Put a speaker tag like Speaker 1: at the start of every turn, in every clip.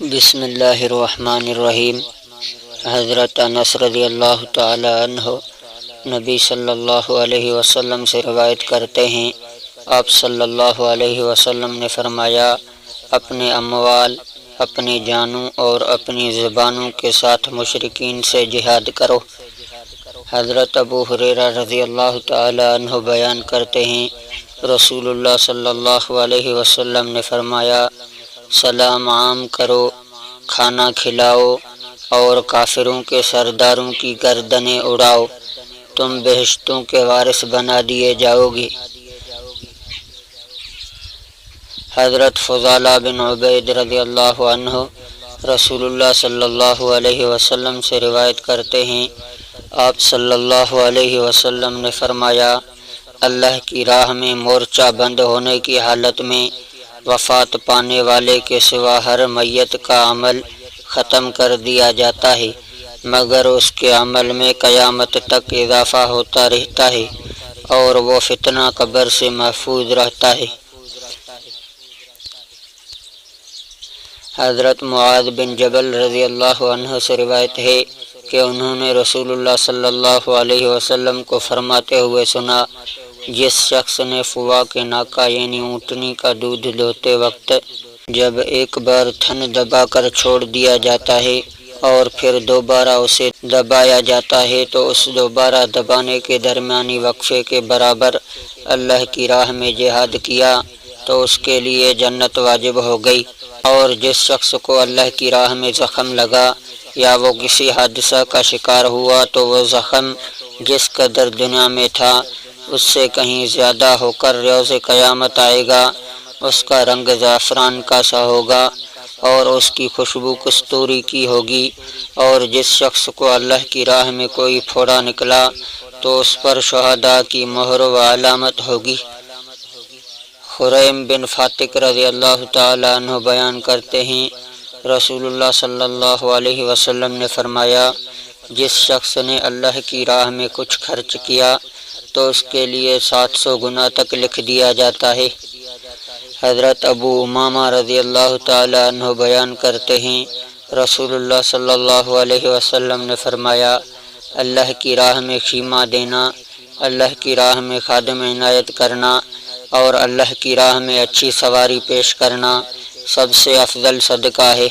Speaker 1: بسم اللہ الرحمن الرحیم۔ حضرت انس رضی اللہ تعالی عنہ نبی صلی اللہ علیہ وسلم سے روایت کرتے ہیں، آپ صلی اللہ علیہ وسلم نے فرمایا، اپنے اموال، اپنی جانوں اور اپنی زبانوں کے ساتھ مشرکین سے جہاد کرو۔ حضرت ابو ہریرہ رضی اللہ تعالی عنہ بیان کرتے ہیں، رسول اللہ صلی اللہ علیہ وسلم نے فرمایا، سلام عام کرو، کھانا کھلاؤ اور کافروں کے سرداروں کی گردنیں اڑاؤ، تم بہشتوں کے وارث بنا دیے جاؤ گے۔ حضرت فضالہ بن عبید رضی اللہ عنہ رسول اللہ صلی اللہ علیہ وسلم سے روایت کرتے ہیں، آپ صلی اللہ علیہ وسلم نے فرمایا، اللہ کی راہ میں مورچہ بند ہونے کی حالت میں وفات پانے والے کے سوا ہر میت کا عمل ختم کر دیا جاتا ہے، مگر اس کے عمل میں قیامت تک اضافہ ہوتا رہتا ہے اور وہ فتنہ قبر سے محفوظ رہتا ہے۔ حضرت معاذ بن جبل رضی اللہ عنہ سے روایت ہے کہ انہوں نے رسول اللہ صلی اللہ علیہ وسلم کو فرماتے ہوئے سنا، جس شخص نے فوا کے ناکہ یعنی اونٹنی کا دودھ دوہتے وقت جب ایک بار تھن دبا کر چھوڑ دیا جاتا ہے اور پھر دوبارہ اسے دبایا جاتا ہے تو اس دوبارہ دبانے کے درمیانی وقفے کے برابر اللہ کی راہ میں جہاد کیا تو اس کے لیے جنت واجب ہو گئی، اور جس شخص کو اللہ کی راہ میں زخم لگا یا وہ کسی حادثہ کا شکار ہوا تو وہ زخم جس قدر دنیا میں تھا اس سے کہیں زیادہ ہو کر روز قیامت آئے گا، اس کا رنگ زعفران کا سا ہوگا اور اس کی خوشبو کستوری کی ہوگی، اور جس شخص کو اللہ کی راہ میں کوئی پھوڑا نکلا تو اس پر شہداء کی مہر و علامت ہوگی۔ خریم بن فاتق رضی اللہ تعالی عنہ بیان کرتے ہیں، رسول اللہ صلی اللہ علیہ وسلم نے فرمایا، جس شخص نے اللہ کی راہ میں کچھ خرچ کیا تو اس کے لیے 700 گنا تک لکھ دیا جاتا ہے۔ حضرت ابو امامہ رضی اللہ تعالی عنہ بیان کرتے ہیں، رسول اللہ صلی اللہ علیہ وسلم نے فرمایا، اللہ کی راہ میں خیمہ دینا، اللہ کی راہ میں خادم عنایت کرنا اور اللہ کی راہ میں اچھی سواری پیش کرنا سب سے افضل صدقہ ہے۔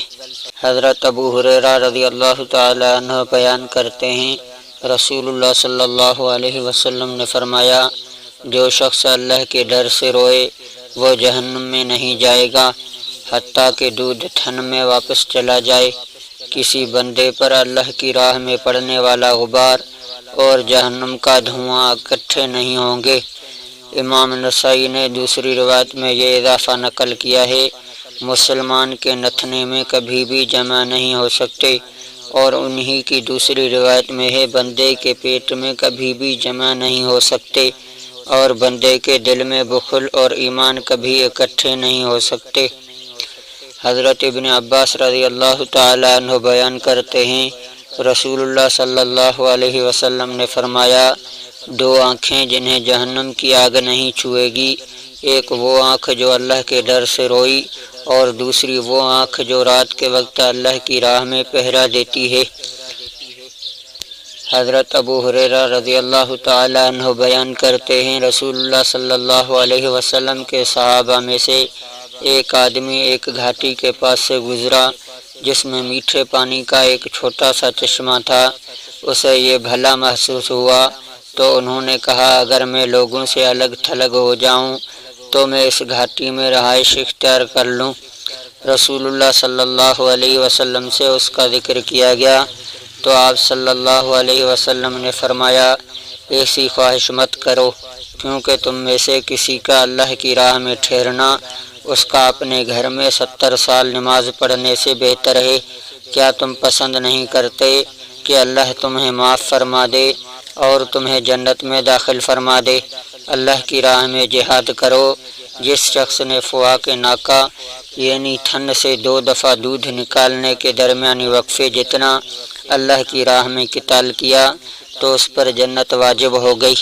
Speaker 1: حضرت ابو ہریرہ رضی اللہ تعالی عنہ بیان کرتے ہیں، رسول اللہ صلی اللہ علیہ وسلم نے فرمایا، جو شخص اللہ کے ڈر سے روئے وہ جہنم میں نہیں جائے گا حتیٰ کہ دودھ تھن میں واپس چلا جائے۔ کسی بندے پر اللہ کی راہ میں پڑنے والا غبار اور جہنم کا دھواں اکٹھے نہیں ہوں گے۔ امام نسائی نے دوسری روایت میں یہ اضافہ نقل کیا ہے، مسلمان کے نتنے میں کبھی بھی جمع نہیں ہو سکتے، اور انہی کی دوسری روایت میں ہے، بندے کے پیٹ میں کبھی بھی جمع نہیں ہو سکتے اور بندے کے دل میں بخل اور ایمان کبھی اکٹھے نہیں ہو سکتے۔ حضرت ابن عباس رضی اللہ تعالی عنہ بیان کرتے ہیں، رسول اللہ صلی اللہ علیہ وسلم نے فرمایا، 2 آنکھیں جنہیں جہنم کی آگ نہیں چھوئے گی، ایک وہ آنکھ جو اللہ کے ڈر سے روئی اور دوسری وہ آنکھ جو رات کے وقت اللہ کی راہ میں پہرا دیتی ہے۔ حضرت ابو ہریرہ رضی اللہ تعالی عنہ بیان کرتے ہیں، رسول اللہ صلی اللہ علیہ وسلم کے صحابہ میں سے ایک آدمی ایک گھاٹی کے پاس سے گزرا جس میں میٹھے پانی کا ایک چھوٹا سا چشمہ تھا، اسے یہ بھلا محسوس ہوا تو انہوں نے کہا، اگر میں لوگوں سے الگ تھلگ ہو جاؤں تو میں اس گھاٹی میں رہائش اختیار کر لوں۔ رسول اللہ صلی اللہ علیہ وسلم سے اس کا ذکر کیا گیا تو آپ صلی اللہ علیہ وسلم نے فرمایا، ایسی خواہش مت کرو، کیونکہ تم میں سے کسی کا اللہ کی راہ میں ٹھہرنا اس کا اپنے گھر میں 70 سال نماز پڑھنے سے بہتر ہے۔ کیا تم پسند نہیں کرتے کہ اللہ تمہیں معاف فرما دے اور تمہیں جنت میں داخل فرما دے؟ اللہ کی راہ میں جہاد کرو۔ جس شخص نے فوا کے ناکہ یعنی تھن سے 2 دفعہ دودھ نکالنے کے درمیانی وقفے جتنا اللہ کی راہ میں قتال کیا تو اس پر جنت واجب ہو گئی۔